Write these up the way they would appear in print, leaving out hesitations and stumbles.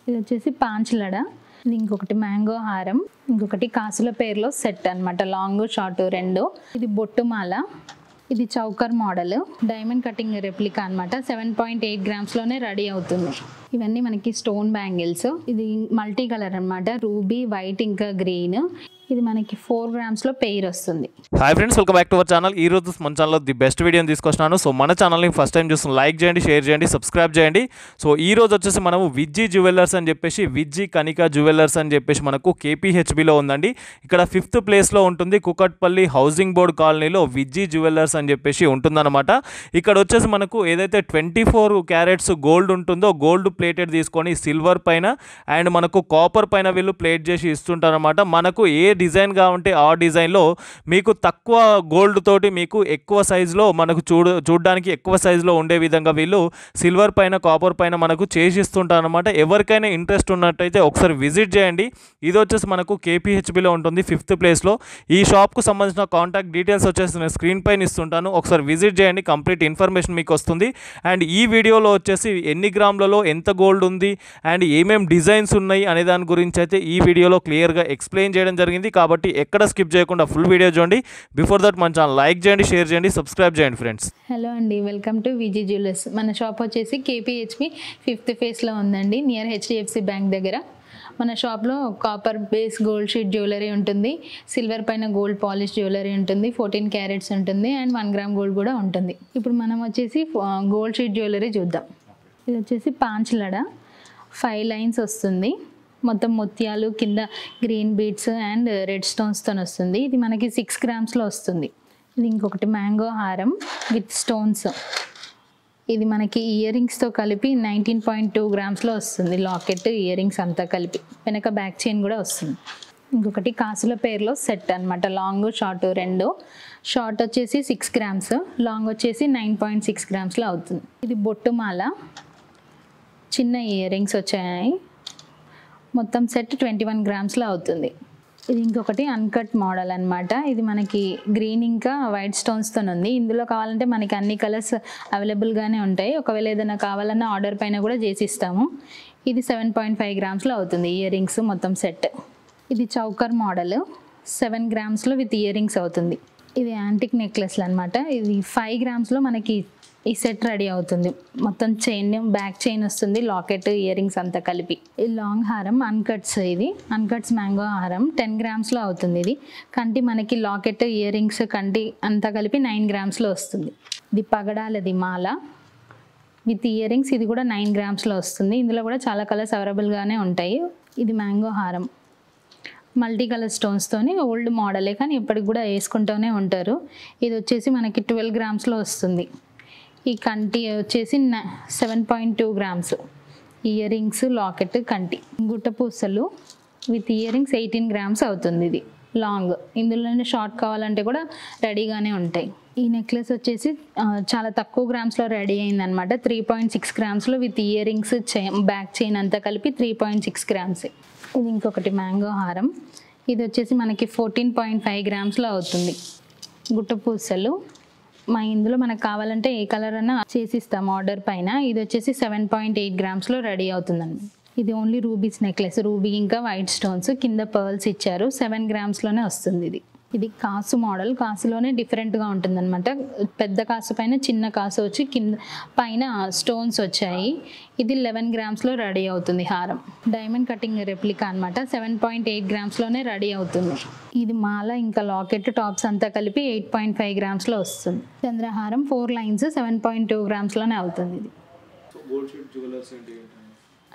ఇది వచ్చేసి పాంచలడ, ఇది ఇంకొకటి మ్యాంగో హారం, ఇంకొకటి కాసుల పేరులో సెట్ అనమాట, లాంగ్ షార్ట్ రెండు. ఇది బొట్టుమాల, ఇది choker model diamond cutting replica అనమాట. 7.8 గ్రామ్స్లోనే రెడీ అవుతుంది. ఇవన్నీ మనకి స్టోన్ బ్యాంగిల్స్. ఇది మల్టీ కలర్ అనమాట, రూబీ, వైట్ ఇంకా గ్రీన్. ఇది మనకి 4 గ్రామ్స్లో పెయిర్ వస్తుంది. Hi friends, welcome back to our channel. ఈ రోజు మన ఛానల్లో ది బెస్ట్ వీడియోని తీసుకొచ్చినాను. సో మన ఛానల్ని ఫస్ట్ టైం చూస్తున్న లైక్ చేయండి, షేర్ చేయండి, సబ్స్క్రైబ్ చేయండి. సో ఈ రోజు వచ్చేసి మనము విజ్జీ జ్యువెలర్స్ అని చెప్పేసి, విజ్జీ కనికా జ్యువెలర్స్ అని చెప్పేసి మనకు KPHBలో ఉందండి. ఇక్కడ 5th ప్లేస్లో ఉంటుంది. కుకట్పల్లి హౌసింగ్ బోర్డ్ కాలనీలో విజ్జీ జ్యువెలర్స్ అని చెప్పేసి ఉంటుందన్నమాట. ఇక్కడ వచ్చేసి మనకు ఏదైతే 24 క్యారెట్స్ గోల్డ్ ఉంటుందో, గోల్డ్ ప్లేటెడ్ తీసుకొని సిల్వర్ పైన అండ్ మనకు కాపర్ పైన వీళ్ళు ప్లేట్ చేసి ఇస్తుంటారన్నమాట. మనకు ఏ డిజైన్గా ఉంటే ఆ డిజైన్లో మీకు తక్కువ గోల్డ్ తోటి మీకు ఎక్కువ సైజులో మనకు చూడడానికి ఎక్కువ సైజులో ఉండే విధంగా వీళ్ళు సిల్వర్ పైన కాపర్ పైన మనకు చేసిస్తుంటారు అనమాట. ఎవరికైనా ఇంట్రెస్ట్ ఉన్నట్టయితే ఒకసారి విజిట్ చేయండి. ఇది వచ్చేసి మనకు KPHBలో ఉంటుంది, 5th ప్లేస్లో. ఈ షాప్కు సంబంధించిన కాంటాక్ట్ డీటెయిల్స్ వచ్చేసి నేను స్క్రీన్ పైన ఇస్తుంటాను. ఒకసారి విజిట్ చేయండి, కంప్లీట్ ఇన్ఫర్మేషన్ మీకు వస్తుంది. అండ్ ఈ వీడియోలో వచ్చేసి ఎన్ని గ్రాములలో ఎంత గోల్డ్ ఉంది అండ్ ఏమేమి డిజైన్స్ ఉన్నాయి అనే దాని గురించి అయితే ఈ వీడియోలో క్లియర్గా ఎక్స్ప్లెయిన్ చేయడం జరిగింది. కాబట్టి ఎక్కడ స్కిప్ చేయకుండా ఫుల్ వీడియో చూడండి. బిఫోర్ దట్ మన ఛానల్ లైక్ చేయండి, షేర్ చేయండి, సబ్స్క్రైబ్ చేయండి ఫ్రెండ్స్. హలో అండి, వెల్కమ్ టు విజీ జ్యువెలర్స్. మన షాప్ వచ్చేసి KPHB 5th ఫేస్లో ఉందండి, నియర్ HDFC బ్యాంక్ దగ్గర. మన షాప్లో copper base gold sheet jewellery ఉంటుంది, సిల్వర్ పైన గోల్డ్ పాలిష్ జ్యువెలరీ ఉంటుంది, 14 క్యారెట్స్ ఉంటుంది అండ్ 1 గ్రామ్ గోల్డ్ కూడా ఉంటుంది. ఇప్పుడు మనం వచ్చేసి గోల్డ్ షీట్ జ్యువెలరీ చూద్దాం. ఇది వచ్చేసి పాంచలడ, 5 లైన్స్ వస్తుంది, మొత్తం ముత్యాలు, కింద గ్రీన్ బీడ్స్ అండ్ రెడ్ స్టోన్స్తో వస్తుంది. ఇది మనకి 6 గ్రామ్స్లో వస్తుంది. ఇది ఇంకొకటి మ్యాంగో హారం విత్ స్టోన్స్. ఇది మనకి ఇయర్ రింగ్స్తో కలిపి 19.2 గ్రామ్స్లో వస్తుంది. లాకెట్, ఇయర్ రింగ్స్ అంతా కలిపి, వెనక బ్యాక్ చైన్ కూడా వస్తుంది. ఇంకొకటి కాసుల పేరులో సెట్ అనమాట, లాంగ్ షార్ట్ రెండు. షార్ట్ వచ్చేసి 6 గ్రామ్స్, లాంగ్ వచ్చేసి 9.6 గ్రామ్స్లో అవుతుంది. ఇది బొట్టుమాల, చిన్న ఇయర్ రింగ్స్ వచ్చాయి, మొత్తం సెట్ 21 గ్రామ్స్లో అవుతుంది. ఇది ఇంకొకటి అన్కట్ మోడల్ అనమాట. ఇది మనకి గ్రీన్ ఇంకా వైట్ స్టోన్స్తో ఉంది. ఇందులో కావాలంటే మనకి అన్ని కలర్స్ అవైలబుల్గానే ఉంటాయి. ఒకవేళ ఏదైనా కావాలన్నా ఆర్డర్ పైన కూడా చేసి ఇస్తాము. ఇది 7.5 గ్రామ్స్లో అవుతుంది ఇయర్ రింగ్స్ మొత్తం సెట్. ఇది చౌకర్ మోడల్, 7 గ్రామ్స్లో విత్ ఇయర్ రింగ్స్ అవుతుంది. ఇది యాంటిక్ నెక్లెస్లు అనమాట. ఇది 5 గ్రామ్స్లో మనకి ఈ సెట్ రెడీ అవుతుంది. మొత్తం చైన్, బ్యాక్ చైన్ వస్తుంది, లాకెట్, ఇయర్ రింగ్స్ అంతా కలిపి. ఇది లాంగ్ హారం అన్కట్స్, ఇది అన్కట్స్ మ్యాంగో హారం 10 గ్రామ్స్లో అవుతుంది. ఇది కంటి మనకి లాకెట్, ఇయర్ రింగ్స్, కంటి అంతా కలిపి 9 గ్రామ్స్లో వస్తుంది. ఇది పగడాలది మాల విత్ ఇయర్ రింగ్స్, ఇది కూడా 9 గ్రామ్స్లో వస్తుంది. ఇందులో కూడా చాలా కలర్స్ అవైలబుల్గానే ఉంటాయి. ఇది మ్యాంగో హారం, మల్టీ కలర్ స్టోన్స్తోని, ఓల్డ్ మోడలే కానీ ఇప్పటికి కూడా వేసుకుంటూనే ఉంటారు. ఇది వచ్చేసి మనకి 12 గ్రామ్స్లో వస్తుంది. ఈ కంటి వచ్చేసి 7.2 గ్రామ్స్, ఇయర్ రింగ్స్, లాకెట్, కంటి. గుట్ట పూసలు విత్ ఇయర్ రింగ్స్ 18 గ్రామ్స్ అవుతుంది. ఇది లాంగ్, ఇందులోనే షార్ట్ కావాలంటే కూడా రెడీగానే ఉంటాయి. ఈ నెక్లెస్ వచ్చేసి చాలా తక్కువ గ్రామ్స్లో రెడీ అయిందనమాట, 3.6 గ్రామ్స్లో with ear rings, back chain అంతా కలిపి 3.6 గ్రామ్స్. ఇది ఇంకొకటి మ్యాంగో హారం, ఇది వచ్చేసి మనకి 14.5 గ్రామ్స్లో అవుతుంది. గుట్ట పూసలు ఇందులో మనకు కావాలంటే ఏ కలర్ అన్నా చేసిస్తాం ఆర్డర్ పైన. ఇది వచ్చేసి 7.8 గ్రామ్స్లో రెడీ అవుతుందండి. ఇది ఓన్లీ రూబీస్ నెక్లెస్, రూబీ ఇంకా వైట్ స్టోన్స్, కింద పర్ల్స్ ఇచ్చారు, 7 గ్రామ్స్లోనే వస్తుంది. ఇది కాసు మోడల్, కాసులోనే డిఫరెంట్గా ఉంటుందన్నమాట. పెద్ద కాసు పైన చిన్న కాసు వచ్చి కింద పైన స్టోన్స్ వచ్చాయి. ఇది 11 గ్రామ్స్లో రెడీ అవుతుంది హారం. డైమండ్ కటింగ్ రెప్లికా అనమాట, 7.8 గ్రామ్స్లోనే రెడీ అవుతుంది. ఇది మాల ఇంకా లాకెట్, టాప్స్ అంతా కలిపి 8.5 గ్రామ్స్లో వస్తుంది. చంద్రహారం 4 లైన్స్ 7.2 గ్రామ్స్లోనే అవుతుంది. ఇది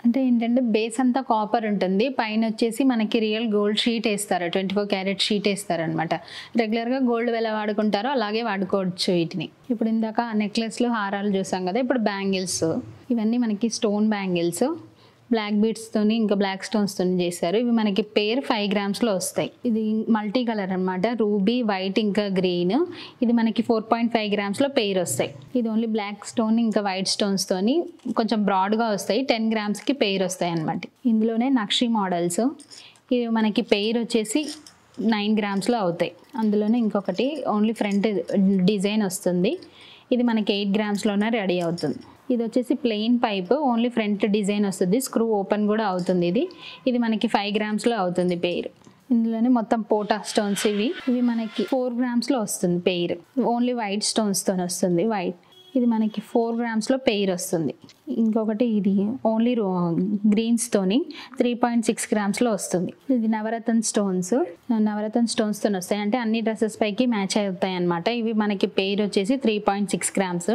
అంటే ఏంటంటే బేస్ అంతా కాపర్ ఉంటుంది, పైన వచ్చేసి మనకి రియల్ గోల్డ్ షీట్ వేస్తారు, 24 క్యారెట్ షీట్ వేస్తారనమాట. రెగ్యులర్గా గోల్డ్ ఎలా వాడుకుంటారో అలాగే వాడుకోవచ్చు వీటిని. ఇప్పుడు ఇందాక నెక్లెస్లు, హారాలు చూసాం కదా, ఇప్పుడు బ్యాంగిల్స్. ఇవన్నీ మనకి స్టోన్ బ్యాంగిల్స్, బ్లాక్ బీడ్స్తోని ఇంకా బ్లాక్ స్టోన్స్తోని చేశారు. ఇవి మనకి పేర్ 5 గ్రామ్స్లో వస్తాయి. ఇది మల్టీ కలర్ అనమాట, రూబీ, వైట్ ఇంకా గ్రీన్. ఇది మనకి 4.5 గ్రామ్స్లో పేర్ వస్తాయి. ఇది ఓన్లీ బ్లాక్ స్టోన్ ఇంకా వైట్ స్టోన్స్తోని కొంచెం బ్రాడ్గా వస్తాయి, 10 గ్రామ్స్కి పేర్ వస్తాయి అనమాట. ఇందులోనే నక్షి మోడల్స్, ఇవి మనకి పేర్ వచ్చేసి 9 గ్రామ్స్లో అవుతాయి. అందులోనే ఇంకొకటి ఓన్లీ ఫ్రంట్ డిజైన్ వస్తుంది, ఇది మనకి 8 గ్రామ్స్లోనే రెడీ అవుతుంది. ఇది వచ్చేసి plain pipe, only front design వస్తుంది, స్క్రూ ఓపెన్ కూడా అవుతుంది. ఇది మనకి 5 గ్రామ్స్లో అవుతుంది పెయిర్. ఇందులోనే మొత్తం పోటా స్టోన్స్ ఇవి మనకి 4 గ్రామ్స్లో వస్తుంది పెయిర్. ఓన్లీ వైట్ స్టోన్స్తో వస్తుంది, వైట్. ఇది మనకి 4 గ్రామ్స్లో పెయిర్ వస్తుంది. ఇంకొకటి ఇది ఓన్లీ గ్రీన్స్తోని 3.6 గ్రామ్స్లో వస్తుంది. ఇది నవరత్న స్టోన్స్తో వస్తాయి, అంటే అన్ని డ్రెస్సెస్ పైకి మ్యాచ్ అవుతాయి అన్నమాట. ఇవి మనకి పెయిర్ వచ్చేసి 3.6 గ్రామ్స్.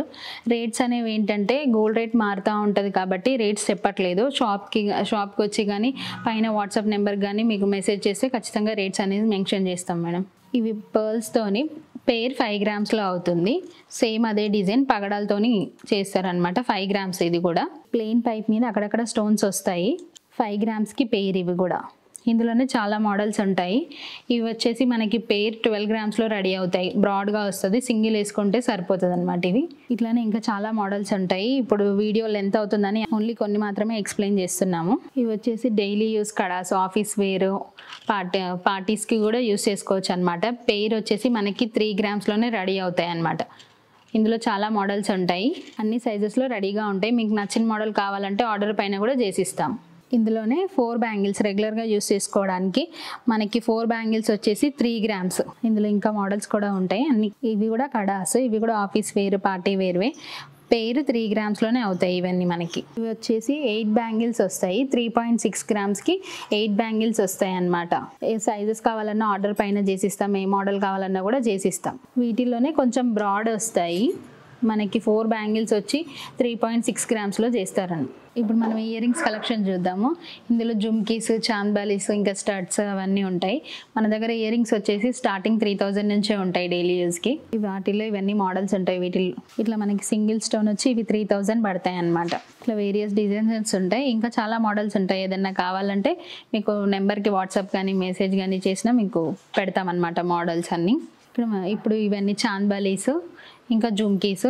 రేట్స్ అనేవి ఏంటంటే గోల్డ్ రేట్ మారుతూ ఉంటుంది కాబట్టి రేట్స్ చెప్పట్లేదు. షాప్కి వచ్చి కానీ పైన వాట్సాప్ నెంబర్ కానీ మీకు మెసేజ్ చేస్తే ఖచ్చితంగా రేట్స్ అనేది మెన్షన్ చేస్తాం మేడం. ఇవి పర్ల్స్తోని పెయిర్ 5 గ్రామ్స్లో అవుతుంది. సేమ్ అదే డిజైన్ పగడాలతోని చేస్తారనమాట. 5 గ్రామ్స్. ఇది కూడా ప్లెయిన్ పైప్ మీద అక్కడక్కడ స్టోన్స్ వస్తాయి. 5 గ్రామ్స్కి పెయిర్. ఇవి కూడా ఇందులోనే చాలా మోడల్స్ ఉంటాయి. ఇవి వచ్చేసి మనకి పెయిర్ 12 గ్రామ్స్లో రెడీ అవుతాయి. బ్రాడ్గా వస్తుంది, సింగిల్ వేసుకుంటే సరిపోతుంది అనమాట. ఇవి ఇట్లానే ఇంకా చాలా మోడల్స్ ఉంటాయి. ఇప్పుడు వీడియో లెంత్ అవుతుందని ఓన్లీ కొన్ని మాత్రమే ఎక్స్ప్లెయిన్ చేస్తున్నాము. ఇవి వచ్చేసి డైలీ యూస్ కడాస్, ఆఫీస్ వేర్, పార్టీస్కి కూడా యూస్ చేసుకోవచ్చు అనమాట. పెయిర్ వచ్చేసి మనకి 3 గ్రామ్స్లోనే రెడీ అవుతాయి అన్నమాట. ఇందులో చాలా మోడల్స్ ఉంటాయి, అన్ని సైజెస్లో రెడీగా ఉంటాయి. మీకు నచ్చిన మోడల్ కావాలంటే ఆర్డర్ పైన కూడా చేసిస్తాం. ఇందులోనే 4 బ్యాంగిల్స్ రెగ్యులర్గా యూస్ చేసుకోవడానికి మనకి 4 బ్యాంగిల్స్ వచ్చేసి 3 గ్రామ్స్. ఇందులో ఇంకా మోడల్స్ కూడా ఉంటాయి అన్ని. ఇవి కూడా కడాస్, ఇవి కూడా ఆఫీస్ వేర్, పార్టీ వేర్వే. పెయిర్ 3 గ్రామ్స్లోనే అవుతాయి ఇవన్నీ మనకి. ఇవి వచ్చేసి 8 బ్యాంగిల్స్ వస్తాయి. 3.6 గ్రామ్స్కి 8 బ్యాంగిల్స్ వస్తాయి అన్నమాట. ఏ సైజెస్ కావాలన్నా ఆర్డర్ పైన చేసిస్తాం, ఏ మోడల్ కావాలన్నా కూడా చేసిస్తాం. వీటిల్లోనే కొంచెం బ్రాడ్ వస్తాయి. మనకి 4 బ్యాంగిల్స్ వచ్చి 3.6 గ్రామ్స్లో చేస్తారని. ఇప్పుడు మనం ఇయర్ రింగ్స్ కలెక్షన్ చూద్దాము. ఇందులో జుమ్కీస్, చాంద్బాలీస్, ఇంకా స్టడ్స్ అవన్నీ ఉంటాయి. మన దగ్గర ఇయర్ రింగ్స్ వచ్చేసి స్టార్టింగ్ 3000 నుంచే ఉంటాయి డైలీ యూస్కి. వాటిలో ఇవన్నీ మోడల్స్ ఉంటాయి. వీటిలో ఇట్లా మనకి సింగిల్ స్టోన్ వచ్చి ఇవి 3000 పడతాయి అన్నమాట. ఇట్లా వేరియస్ డిజైన్స్ ఉంటాయి, ఇంకా చాలా మోడల్స్ ఉంటాయి. ఏదన్నా కావాలంటే మీకు నెంబర్కి వాట్సాప్ కానీ మెసేజ్ కానీ చేసినా మీకు పెడతామన్నమాట మోడల్స్ అన్నీ. ఇప్పుడు ఇవన్నీ చాంద్బాలీస్, ఇంకా జుమ్కీస్.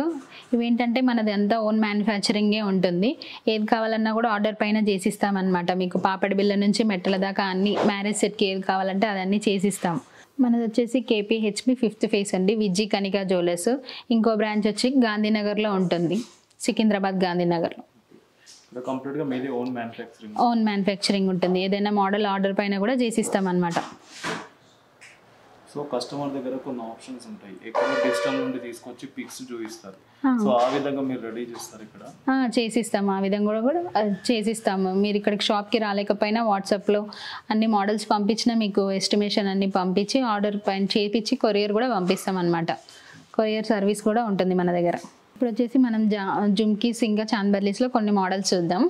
ఇవేంటంటే మనది అంతా ఓన్ మ్యానుఫ్యాక్చరింగే ఉంటుంది. ఏది కావాలన్నా కూడా ఆర్డర్ పైన చేసిస్తామన్నమాట. మీకు పాపడి బిళ్ళ నుంచి మెట్టల దాకా అన్ని మ్యారేజ్ సెట్కి ఏది కావాలంటే అదన్నీ చేసిస్తాం. మనది వచ్చేసి KPHP 5th ఫేస్ అండి, విజ్జి కనికా జ్యువెలర్స్. ఇంకో బ్రాంచ్ వచ్చి గాంధీనగర్లో ఉంటుంది, సికింద్రాబాద్ గాంధీనగర్లో. ఓన్ మ్యానుఫ్యాక్చరింగ్ ఉంటుంది. ఏదైనా మోడల్ ఆర్డర్ పైన కూడా చేసిస్తాం అన్నమాట. సో కస్టమర్ దగ్గర కొన్ని ఆప్షన్స్ ఉంటాయి, ఎక్కువ డిజిటల్ నుండి తీసుకొచ్చి పిక్స్ చూపిస్తారు. సో ఆ విధంగా మీరు రెడీ చేస్తారు ఇక్కడ? చేసిస్తాము, ఆ విధంగా కూడా చేసిస్తాము. మీరు ఇక్కడికి షాప్కి రాలేకపోయినా వాట్సాప్లో అన్ని మోడల్స్ పంపించినా మీకు ఎస్టిమేషన్ అన్ని పంపించి ఆర్డర్ పైన చేపించి కొరియర్ కూడా పంపిస్తాం అన్నమాట. కొరియర్ సర్వీస్ కూడా ఉంటుంది మన దగ్గర. ఇప్పుడు వచ్చేసి మనం జుమ్కీస్ ఇంకా చాంద్బాలీస్లో కొన్ని మోడల్స్ చూద్దాం.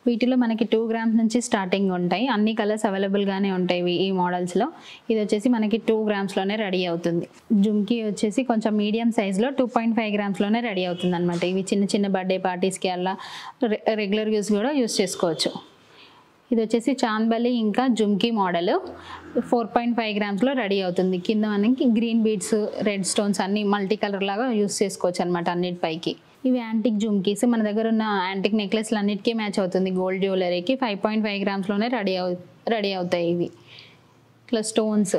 వీటిలో మనకి 2 గ్రామ్స్ నుంచి స్టార్టింగ్ ఉంటాయి. అన్ని కలర్స్ అవైలబుల్గానే ఉంటాయి ఈ మోడల్స్లో. ఇది వచ్చేసి మనకి 2 గ్రామ్స్లోనే రెడీ అవుతుంది. జుమ్కీ వచ్చేసి కొంచెం మీడియం సైజ్లో 2.5 గ్రామ్స్లోనే రెడీ అవుతుంది అనమాట. ఇవి చిన్న చిన్న బర్త్డే పార్టీస్కి అలా రెగ్యులర్ యూస్ కూడా యూస్ చేసుకోవచ్చు. ఇది వచ్చేసి చాంద్బాలి ఇంకా జుమ్కీ మోడల్ 4.5 గ్రామ్స్లో రెడీ అవుతుంది. కింద మనకి గ్రీన్ బీడ్స్, రెడ్ స్టోన్స్ అన్ని మల్టీ కలర్ లాగా యూస్ చేసుకోవచ్చు అనమాట అన్నిటిపైకి. ఇవి యాంటిక్ జుమ్కీస్, మన దగ్గర ఉన్న యాంటిక్ నెక్లెస్లు అన్నిటికీ మ్యాచ్ అవుతుంది. గోల్డ్ జ్యువెలరీకి 5.5 గ్రామ్స్లోనే రెడీ అవుతాయి ఇవి. ఇట్లా స్టోన్స్.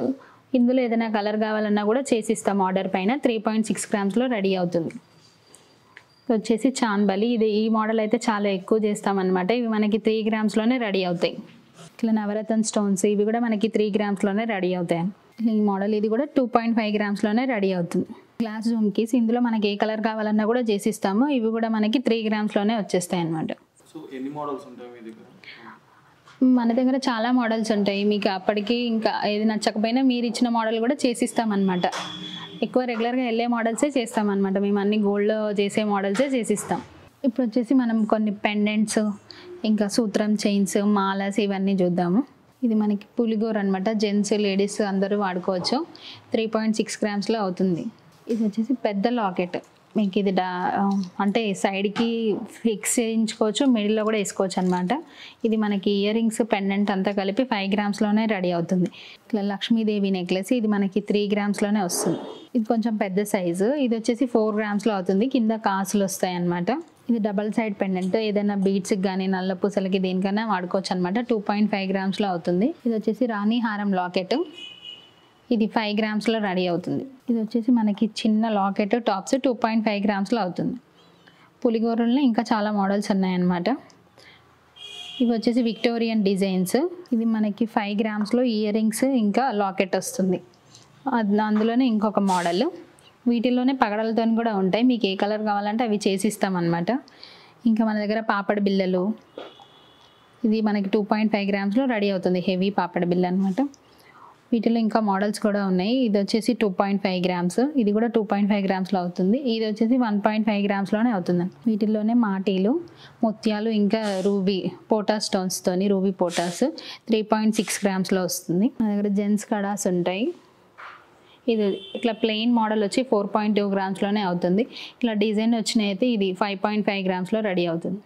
ఇందులో ఏదైనా కలర్ కావాలన్నా కూడా చేసిస్తాం ఆర్డర్ పైన. 3.6 గ్రామ్స్లో రెడీ అవుతుంది. వచ్చేసి చాంద్బాలి, ఈ మోడల్ అయితే చాలా ఎక్కువ చేస్తామన్నమాట. ఇవి మనకి 3 గ్రామ్స్లోనే రెడీ అవుతాయి. ఇట్లా నవరత్న స్టోన్స్, ఇవి కూడా మనకి 3 గ్రామ్స్లోనే రెడీ అవుతాయి. ఈ మోడల్ ఇది కూడా 2.5 గ్రామ్స్లోనే రెడీ అవుతుంది. గ్లాస్ జుమ్కీస్, ఇందులో మనకి ఏ కలర్ కావాలన్నా కూడా చేసిస్తాము. ఇవి కూడా మనకి 3 గ్రామ్స్లోనే వచ్చేస్తాయి అన్నమాట. సో ఎన్ని మోడల్స్ ఉంటాయి మీ దగ్గర? మన దగ్గర చాలా మోడల్స్ ఉంటాయి. మీకు అప్పటికి ఇంకా ఏది నచ్చకపోయినా మీరు ఇచ్చిన మోడల్ కూడా చేసిస్తామన్నమాట. ఎక్కువ రెగ్యులర్గా వెళ్ళే మోడల్సే చేస్తామన్నమాట. మేము అన్ని గోల్డ్లో చేసే మోడల్సే చేసిస్తాం. ఇప్పుడు వచ్చేసి మనం కొన్ని పెండెంట్స్, ఇంకా సూత్రం చైన్స్, మాలాస్ ఇవన్నీ చూద్దాము. ఇది మనకి పులిగోర అనమాట. జెంట్స్, లేడీస్ అందరూ వాడుకోవచ్చు. 3.6 గ్రామ్స్లో అవుతుంది. ఇది వచ్చేసి పెద్ద లాకెట్. మీకు ఇది అంటే సైడ్కి ఫిక్స్ చేయించుకోవచ్చు, మిడిల్లో కూడా వేసుకోవచ్చు అనమాట. ఇది మనకి ఇయర్ రింగ్స్, పెండెంట్ అంతా కలిపి 5 గ్రామ్స్లోనే రెడీ అవుతుంది. ఇట్లా లక్ష్మీదేవి నెక్లెస్, ఇది మనకి 3 గ్రామ్స్లోనే వస్తుంది. ఇది కొంచెం పెద్ద సైజు. ఇది వచ్చేసి 4 గ్రామ్స్లో అవుతుంది. కింద కాసులు వస్తాయి అన్నమాట. ఇది డబల్ సైడ్ పెండెంట్, ఏదైనా బీడ్స్కి కానీ నల్ల పూసలకి దేనికైనా వాడుకోవచ్చు అనమాట. 2.5 గ్రామ్స్లో అవుతుంది. ఇది వచ్చేసి రాణి హారం లాకెట్, ఇది 5 గ్రామ్స్లో రెడీ అవుతుంది. ఇది వచ్చేసి మనకి చిన్న లాకెట్ టాప్స్ 2.5 గ్రామ్స్లో అవుతుంది. పులిగోరల్లో ఇంకా చాలా మోడల్స్ ఉన్నాయన్నమాట. ఇవి వచ్చేసి విక్టోరియన్ డిజైన్స్. ఇది మనకి 5 గ్రామ్స్లో ఇయర్ రింగ్స్ ఇంకా లాకెట్ వస్తుంది. అందులోనే ఇంకొక మోడల్. వీటిల్లోనే పగడలతో కూడా ఉంటాయి. మీకు ఏ కలర్ కావాలంటే అవి చేసిస్తామన్నమాట. ఇంకా మన దగ్గర పాపడ బిళ్ళలు, ఇది మనకి 2.5 గ్రామ్స్లో రెడీ అవుతుంది. హెవీ పాపడ బిళ్ళ అనమాట. వీటిలో ఇంకా మోడల్స్ కూడా ఉన్నాయి. ఇది వచ్చేసి 2.5 గ్రామ్స్, ఇది కూడా 2.5 గ్రామ్స్లో అవుతుంది. ఇది వచ్చేసి 1.5 గ్రామ్స్లోనే అవుతుంది. వీటిల్లోనే మాటీలు, ముత్యాలు ఇంకా రూబీ పోటా స్టోన్స్తోని రూబీ పోటాస్ 3.6 గ్రామ్స్లో వస్తుంది. మన దగ్గర జెంట్స్ కడాస్ ఉంటాయి. ఇది ఇట్లా ప్లెయిన్ మోడల్ వచ్చి 4.2 గ్రామ్స్లోనే అవుతుంది. ఇట్లా డిజైన్ వచ్చినాయి అయితే ఇది 5.5 గ్రామ్స్లో రెడీ అవుతుంది.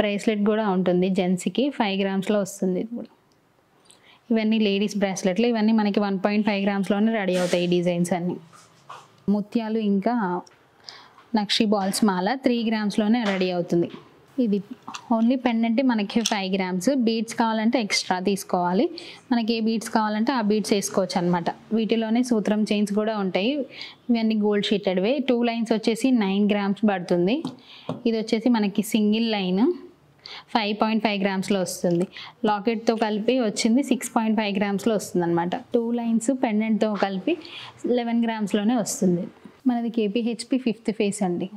బ్రేస్లెట్ కూడా ఉంటుంది జెంట్స్కి, 5 గ్రామ్స్లో వస్తుంది. ఇది కూడా ఇవన్నీ లేడీస్ బ్రాస్లెట్లు. ఇవన్నీ మనకి 1.5 గ్రామ్స్లోనే రెడీ అవుతాయి. ఈ డిజైన్స్ అన్నీ. ముత్యాలు ఇంకా నక్షి బాల్స్ మాల 3 గ్రామ్స్లోనే రెడీ అవుతుంది. ఇది ఓన్లీ పెండెంట్ మనకి 5 గ్రామ్స్. బీడ్స్ కావాలంటే ఎక్స్ట్రా తీసుకోవాలి. మనకి ఏ బీడ్స్ కావాలంటే ఆ బీడ్స్ వేసుకోవచ్చు అనమాట. వీటిలోనే సూత్రం చైన్స్ కూడా ఉంటాయి. ఇవన్నీ గోల్డ్ షీటెడ్వే. 2 లైన్స్ వచ్చేసి 9 గ్రామ్స్ పడుతుంది. ఇది వచ్చేసి మనకి సింగిల్ లైన్ 5.5 గ్రామ్స్లో వస్తుంది. లాకెట్తో కలిపి వచ్చింది 6.5 గ్రామ్స్లో వస్తుంది అనమాట. 2 లైన్స్ పెండెంట్తో కలిపి 11 గ్రామ్స్లోనే వస్తుంది. మనది KPHP 5th ఫేస్ అండి.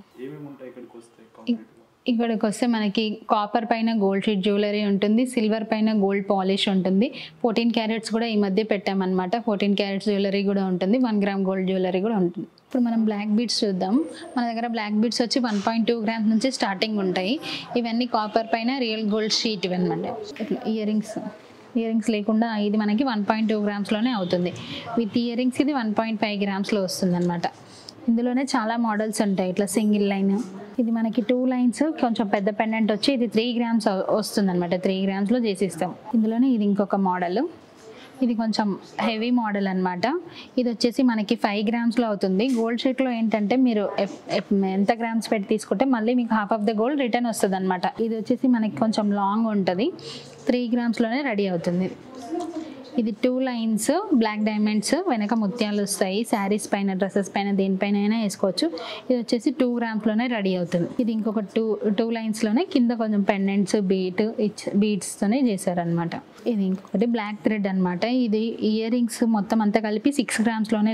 ఇక్కడికి వస్తే మనకి కాపర్ పైన గోల్డ్ షీట్ జ్యువెలరీ ఉంటుంది, సిల్వర్ పైన గోల్డ్ పాలిష్ ఉంటుంది. 14 క్యారెట్స్ కూడా ఈ మధ్య పెట్టామన్నమాట. 14 క్యారెట్స్ జ్యువెలరీ కూడా ఉంటుంది, 1 గ్రామ్ గోల్డ్ జ్యువెలరీ కూడా ఉంటుంది. ఇప్పుడు మనం బ్లాక్ బీడ్స్ చూద్దాం. మన దగ్గర బ్లాక్ బీడ్స్ వచ్చి 1.2 గ్రామ్స్ నుంచి స్టార్టింగ్ ఉంటాయి. ఇవన్నీ కాపర్ పైన రియల్ గోల్డ్ షీట్ ఇవన్నమాట. ఇట్లా ఇయర్ రింగ్స్ లేకుండా ఇది మనకి 1.2 గ్రామ్స్లోనే అవుతుంది. విత్ ఇయర్ రింగ్స్ ఇది 1.5 గ్రామ్స్లో వస్తుంది అనమాట. ఇందులోనే చాలా మోడల్స్ ఉంటాయి. ఇట్లా సింగిల్ లైన్, ఇది మనకి 2 లైన్స్ కొంచెం పెద్ద పెండెంట్ వచ్చి ఇది 3 గ్రామ్స్ వస్తుంది అనమాట. 3 గ్రామ్స్లో చేసిస్తాం. ఇందులోనే ఇది ఇంకొక మోడల్. ఇది కొంచెం హెవీ మోడల్ అనమాట. ఇది వచ్చేసి మనకి 5 గ్రామ్స్లో అవుతుంది. గోల్డ్ షీట్లో ఏంటంటే మీరు ఎంత గ్రామ్స్ పెట్టి తీసుకుంటే మళ్ళీ మీకు half of the gold return వస్తుంది అనమాట. ఇది వచ్చేసి మనకి కొంచెం లాంగ్ ఉంటుంది. 3 గ్రామ్స్లోనే రెడీ అవుతుంది. ఇది 2 లైన్స్ బ్లాక్ డైమండ్స్, వెనక ముత్యాలు వస్తాయి. శారీస్ పైన, డ్రెస్సెస్ పైన, దేనిపైన అయినా వేసుకోవచ్చు. ఇది వచ్చేసి 2 గ్రామ్స్లోనే రెడీ అవుతుంది. ఇది ఇంకొక 2 లైన్స్లోనే కింద కొంచెం పెండెంట్స్ బీడ్స్తోనే చేశారనమాట. ఇది ఇంకొకటి బ్లాక్ థ్రెడ్ అనమాట. ఇది ఇయర్ రింగ్స్ మొత్తం అంతా కలిపి 6 గ్రామ్స్లోనే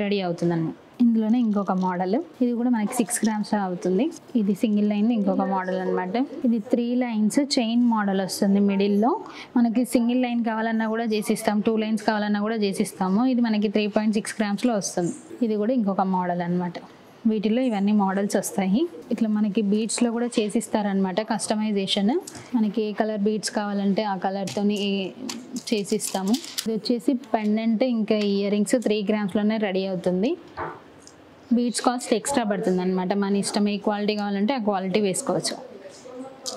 రెడీ అవుతుంది అనమాట. ఇందులోనే ఇంకొక మోడల్, ఇది కూడా మనకి 6 గ్రామ్స్ అవుతుంది. ఇది సింగిల్ లైన్ ఇంకొక మోడల్ అనమాట. ఇది 3 లైన్స్ చైన్ మోడల్ వస్తుంది. మిడిల్లో మనకి సింగిల్ లైన్ కావాలన్నా కూడా చేసిస్తాం, 2 లైన్స్ కావాలన్నా కూడా చేసిస్తాము. ఇది మనకి 3.6 గ్రామ్స్లో వస్తుంది. ఇది కూడా ఇంకొక మోడల్ అనమాట. వీటిలో ఇవన్నీ మోడల్స్ వస్తాయి. ఇట్లా మనకి బీడ్స్లో కూడా చేసిస్తారనమాట. కస్టమైజేషన్ మనకి ఏ కలర్ బీడ్స్ కావాలంటే ఆ కలర్తో చేసిస్తాము. ఇది వచ్చేసి పెండెంట్ ఇంకా ఇయర్ రింగ్స్ 3 గ్రామ్స్లోనే రెడీ అవుతుంది. బీడ్స్ కాస్ట్ ఎక్స్ట్రా పడుతుంది అనమాట. మన ఇష్టం, ఏ క్వాలిటీ కావాలంటే ఆ క్వాలిటీ వేసుకోవచ్చు.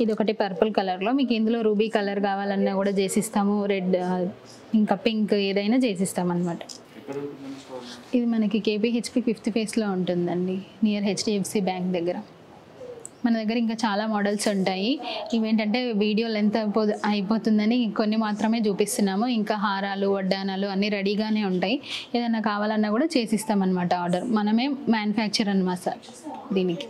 ఇది ఒకటి పర్పుల్ కలర్లో, మీకు ఇందులో రూబీ కలర్ కావాలన్నా కూడా చేసిస్తాము. రెడ్ ఇంకా పింక్ ఏదైనా చేసిస్తాం అనమాట. ఇది మనకి KPHP 5th ఫేస్లో ఉంటుందండి, నియర్ HDFC బ్యాంక్ దగ్గర. మన దగ్గర ఇంకా చాలా మోడల్స్ ఉంటాయి. ఇవేంటంటే వీడియో లెంత్ అయిపోతుందని కొన్ని మాత్రమే చూపిస్తున్నాము. ఇంకా హారాలు, వడ్డానాలు అన్నీ రెడీగానే ఉంటాయి. ఏదైనా కావాలన్నా కూడా చేసిస్తామన్నమాట ఆర్డర్. మనమే మ్యానుఫ్యాక్చర్ అన్నమాట దీనికి.